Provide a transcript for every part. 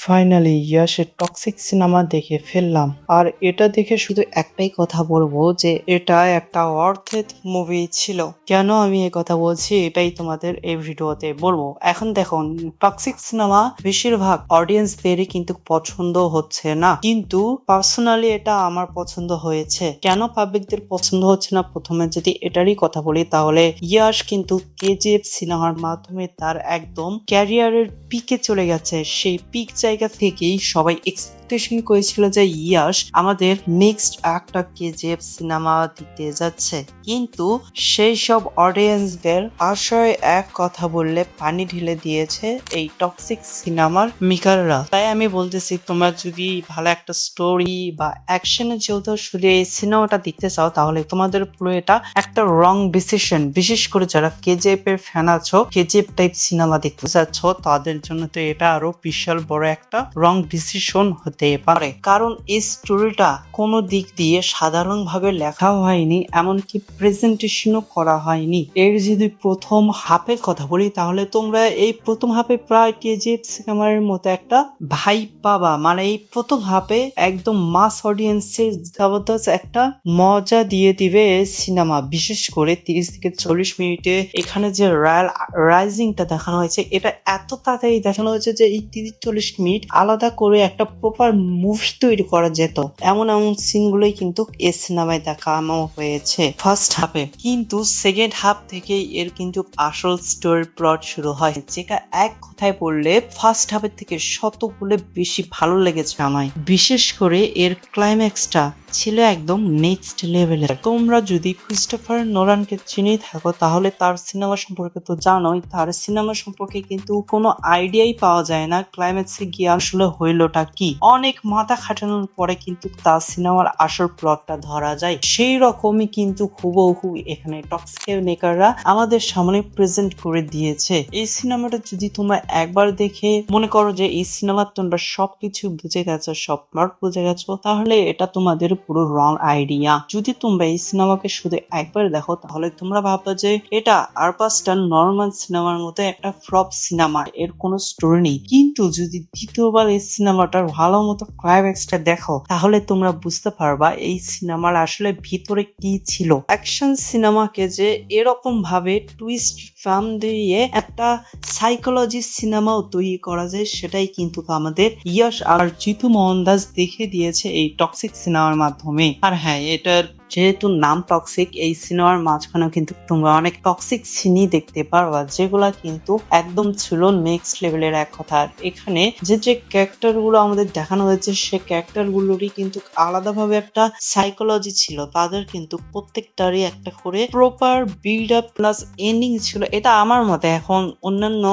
Finally ইয়াশের toxic cinema দেখে ফেললাম। আর এটা দেখে শুধু একটাই কথা বলবো যে এটা একটা অর্থের মুভি ছিল। কেন আমি এই কথা বলছি এটাই তোমাদের এই ভিডিওতে বলবো। এখন দেখুন, টক্সিক সিনেমা বেশিরভাগ অডিয়েন্সদেরই কিন্তু পছন্দ হচ্ছে না, কিন্তু পার্সোনালি এটা আমার পছন্দ হয়েছে। কেন পাবলিকদের পছন্দ হচ্ছে না, প্রথমে যদি এটারই কথা বলি তাহলে ইয়াশ কিন্তু কেজিএফ সিনেমার মাধ্যমে তার একদম ক্যারিয়ারের পিকে চলে গেছে। সেই পিক জায়গা থেকেই সবাই এক্সপেকটেশন করেছিল যে ইয়াশ আমাদের নেক্সট একটা কেজিএফ সিনেমা দিতে যাচ্ছে, কিন্তু সেই সব অডিয়েন্সদের আশায় এক কথা বললে পানি ঢেলে দিয়েছে এই টক্সিক সিনেমার মেকাররা। তাই আমি বলতেছি, তোমরা যদি ভালো একটা স্টোরি বা অ্যাকশনের যেহেতু শুধু এই সিনেমাটা দেখতে চাও তাহলে তোমাদের পুরো এটা একটা রং ডিসিশন। বিশেষ করে যারা কেজিএফ এর ফ্যান আছো, কেজিএফ টাইপ সিনেমা দেখতে চাচ্ছ, তাদের জন্য তো এটা আরো বিশাল বড় একটা রং ডিসিশন হতে পারে। কারণ এই স্টোরিটা কোনো দিক দিয়ে সাধারণ ভাবে লেখা হয়নি, এমনকি প্রেজেন্টেশনও করা হয়নি। এর যদি প্রথম হাফের কথা বলি তাহলে তোমরা এই প্রথম হাফে প্রায় কেজিএফ সিনেমার মতো একটা ভাইব পাবা। মানে এই প্রথম হাফে একদম মাস অডিয়েন্সের জবরদস্ত একটা মজা দিয়ে দিবে এই সিনেমা। বিশেষ করে 30 থেকে 40 মিনিটে এখানে যে রয়্যাল রাইজিংটা দেখানো হয়েছে, এটা এত তাড়াতাড়ি দেখানো হয়েছে যে এই 30-40 মিনিট আলাদা করে একটা প্রপার মুভি তৈরি করা যেত। এমন এমন সিনগুলোই কিন্তু এই সিনেমায় দেখানো হয়েছে ফার্স্ট হাফে। কিন্তু সেকেন্ড হাফ থেকেই এর কিন্তু আসল স্টোরি প্লট শুরু হয়, যেটা এক কথায় বললে ফার্স্ট হাফের থেকে শতগুলো বেশি ভালো লেগেছে আমায়। বিশেষ করে এর ক্লাইম্যাক্সটা ছিল একদম নেক্সট লেভেলের। তোমরা যদি ক্রিস্টোফার নোলানকে চিনে থাকো তাহলে তার সিনেমা সম্পর্কে তো জানোই, তার সিনেমা সম্পর্কে কিন্তু কোনো আইডিয়াই পাওয়া যায় না ক্লাইম্যাক্সে গিয়ে আসলে হইলোটা কি। অনেক মাথা খাটানোর পরে কিন্তু তার সিনেমার আসল প্লটটা ধরা যায়। সেই রকমই কিন্তু হুবহু এখানে টক্সিক মেকাররা আমাদের সামনে প্রেজেন্ট করে দিয়েছে। এই সিনেমাটা যদি তোমরা একবার দেখে মনে করো যে এই সিনেমা তোমরা সবকিছু বুঝে গেছো, সব প্লট বুঝে গেছো, তাহলে এটা তোমাদের পুরো রং আইডিয়া। যদি তোমরা এই সিনেমাকে শুধু একবার দেখো তাহলে তোমরা ভাববে যে এটা আর পাঁচটা নর্মাল সিনেমার মতো একটা ফ্লপ সিনেমা, এর কোনো স্টোরি নেই। কিন্তু যদি দ্বিতীয়বার এই সিনেমাটার ভালো মতো ক্লাইম্যাক্সটা দেখো তাহলে তোমরা বুঝতে পারবা এই সিনেমার আসলে ভিতরে কি ছিল। অ্যাকশন সিনেমাকে যে এরকম ভাবে টুইস্ট ফার্ম দিয়ে একটা সাইকোলজি সিনেমাও তৈরি করা যায়, সেটাই কিন্তু আমাদের ইয়াশ আর জিতু মোহনদাস দেখে দিয়েছে এই টক্সিক সিনেমার মাধ্যমে। আর হ্যাঁ, এটার যেহেতু নাম টক্সিক, এই সিনেমার মাঝখানেও কিন্তু তোমরা অনেক টক্সিক সিনই দেখতে পারবা, যেগুলা কিন্তু একদম ছিল নেক্সট লেভেলের এক কথা। আর এখানে যে যে ক্যারেক্টার গুলো আমাদের দেখানো হয়েছে সে ক্যারেক্টার গুলোরই কিন্তু আলাদাভাবে একটা সাইকোলজি ছিল। তাদের কিন্তু প্রত্যেকটারই একটা করে proper build up plus ending ছিল। এটা আমার মতে, এখন অন্যান্য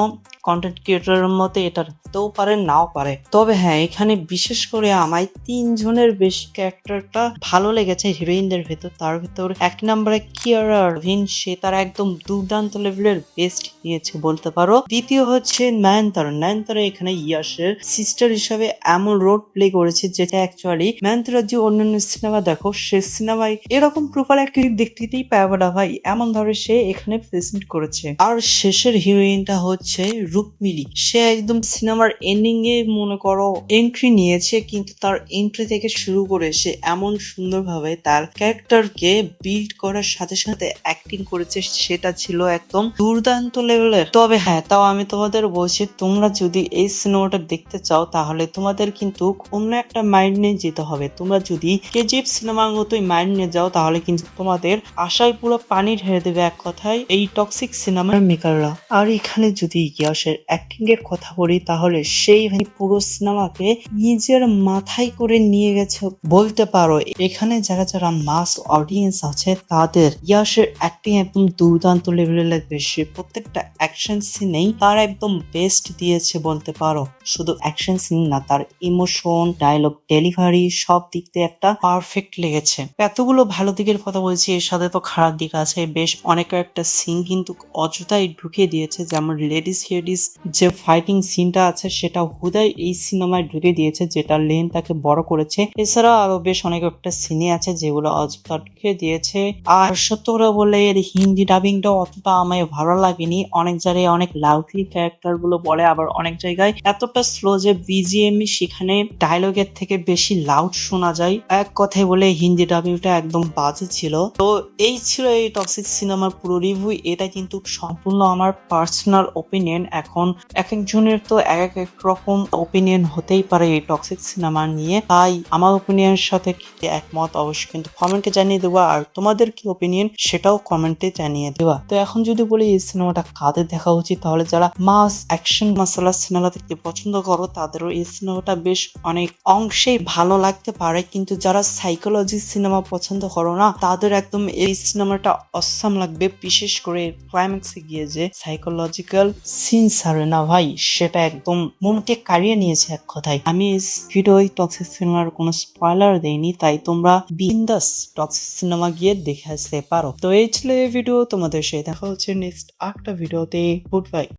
কন্টেন্ট ক্রিয়েটরের মতে এটা হতেও পারে নাও পারে। তবে হ্যাঁ, এখানে বিশেষ করে আমায় 3 জনের বেশি ক্যারেক্টারটা ভালো লেগেছে হিরোইনদের ভেতর। তার ভেতর এক নম্বরে কিয়ারা আরভিন, সে তার একদম দুর্দান্ত লেভেলের বেস্ট দিয়েছে বলতে পারো। দ্বিতীয় হচ্ছে নয়নতারা এখানে ইয়াশের সিস্টার হিসাবে এমন রোল প্লে করেছে যেটা অ্যাকচুয়ালি নয়নতারা যে অন্যান্য সিনেমা দেখো সে সিনেমায় এরকম প্রপার অ্যাক্টিং দেখতেই পাবে না ভাই, এমন ভাবে সে এখানে প্রেজেন্ট করেছে। আর শেষের হিরোইনটা হচ্ছে রুকমিলি, সে একদম সিনেমার এন্ডিং এ মনে করো এন্ট্রি নিয়েছে, কিন্তু তার এন্ট্রি থেকে শুরু করে সে এমন সুন্দরভাবে তার ক্যারেক্টারকে বিল্ড করার সাথে সাথে অ্যাক্টিং করেছে, সেটা ছিল একদম দুর্দান্ত লেভেলের। তবে হ্যাঁ, তাও আমি তোমাদের বলছি, তোমরা যদি এই সিনেমাটা দেখতে চাও তাহলে তোমাদের কিন্তু অন্য একটা মাইন্ড নিয়ে যেতে হবে। তোমরা যদি কেজিএফ সিনেমার মতোই মাইন্ড নিয়ে যাও তাহলে কিন্তু তোমাদের আশায় পুরো পানি ঢেলে দেবে এক কথায় এই টক্সিক সিনেমার মেকাররা। আর এখানে যদি ইয়াশের অ্যাক্টিং এর কথা বলি তাহলে সেই পুরো সিনেমাকে নিজের মাথায় করে নিয়ে গেছে বলতে পারো। এখানে যারা যারা মাস অডিয়েন্স আছে তাদের ইয়াশের অ্যাক্টিং একদম দুর্দান্ত লেভেলের লাগবে। সে প্রত্যেকটা অ্যাকশন সিনেই তার একদম বেস্ট দিয়েছে বলতে পারো। শুধু অ্যাকশন সিন না, তার ইমোশন, ডায়লগ ডেলিভারি সব দিক দিয়ে একটা পারফেক্ট লেগেছে। এতগুলো ভালো দিকের কথা বলছি, এর সাথে তো খারাপ দিক আছে। বেশ অনেক একটা সিন কিন্তু অযথাই ঢুকিয়ে দিয়েছে, যেমন লেডিস ইস যে ফাইটিং সিনটা আছে সেটা হুদাই এই সিনেমায় ঢুকে দিয়েছে, যেটা লেন তাকে বড় করেছে। এছাড়া আরো বেশ অনেক একটা সিনে আছে যেগুলো অযথা ঢুকে দিয়েছে। আর সত্য করে বললে এর হিন্দি ডাবিংটা অতটা আমায় ভালো লাগেনি। অনেক জায়গায় অনেক লাউডলি ক্যারেক্টার গুলো বলে, আবার অনেক জায়গায় এতটা স্লো যে বিজিএম সেখানে ডায়লগের থেকে বেশি লাউড শোনা যায়। এক কথায় বলে হিন্দি ডাবিংটা একদম বাজে ছিল। তো এই ছিল এই টক্সিক সিনেমার পুরো রিভিউ। এটা কিন্তু সম্পূর্ণ আমার পার্সোনাল ওপিনিয়ন। এখন এক একজনের তো এক এক রকম ওপিনিয়ন হতেই পারে এই টক্সিক সিনেমা নিয়ে, তাই আমার ওপিনিয়নের সাথে কি একমত অবশ্যই কিন্তু কমেন্টে জানিয়ে দেওয়া, আর তোমাদের কি ওপিনিয়ন সেটাও কমেন্টে জানিয়ে দেওয়া। তো এখন যদি বলি এই সিনেমাটা কাদের দেখা উচিত, তাহলে যারা মাস অ্যাকশন মাসালা সিনেমা দেখতে পছন্দ করো তাদেরও এই সিনেমাটা বেশ অনেক অংশেই ভালো লাগতে পারে, কিন্তু যারা সাইকোলজি সিনেমা পছন্দ করো না তাদের একদম এই সিনেমাটা অসাম লাগবে। বিশেষ করে ক্লাইম্যাক্সে গিয়ে যে সাইকোলজিক্যাল সিন সারে না ভাই, সেটা একদম মনকে কাড়িয়ে নিয়েছে এক কথায়। আমি এই ভিডিও টক্সিক সিনেমার কোনো স্পয়লার দেইনি, তাই তোমরা বিন্দাস টক্সিক সিনেমা গিয়ে দেখে আসতে পারো। তো এই ছিল এই ভিডিও, তোমাদের সাথে দেখা হচ্ছে নেক্সট একটা ভিডিওতে। Good bye.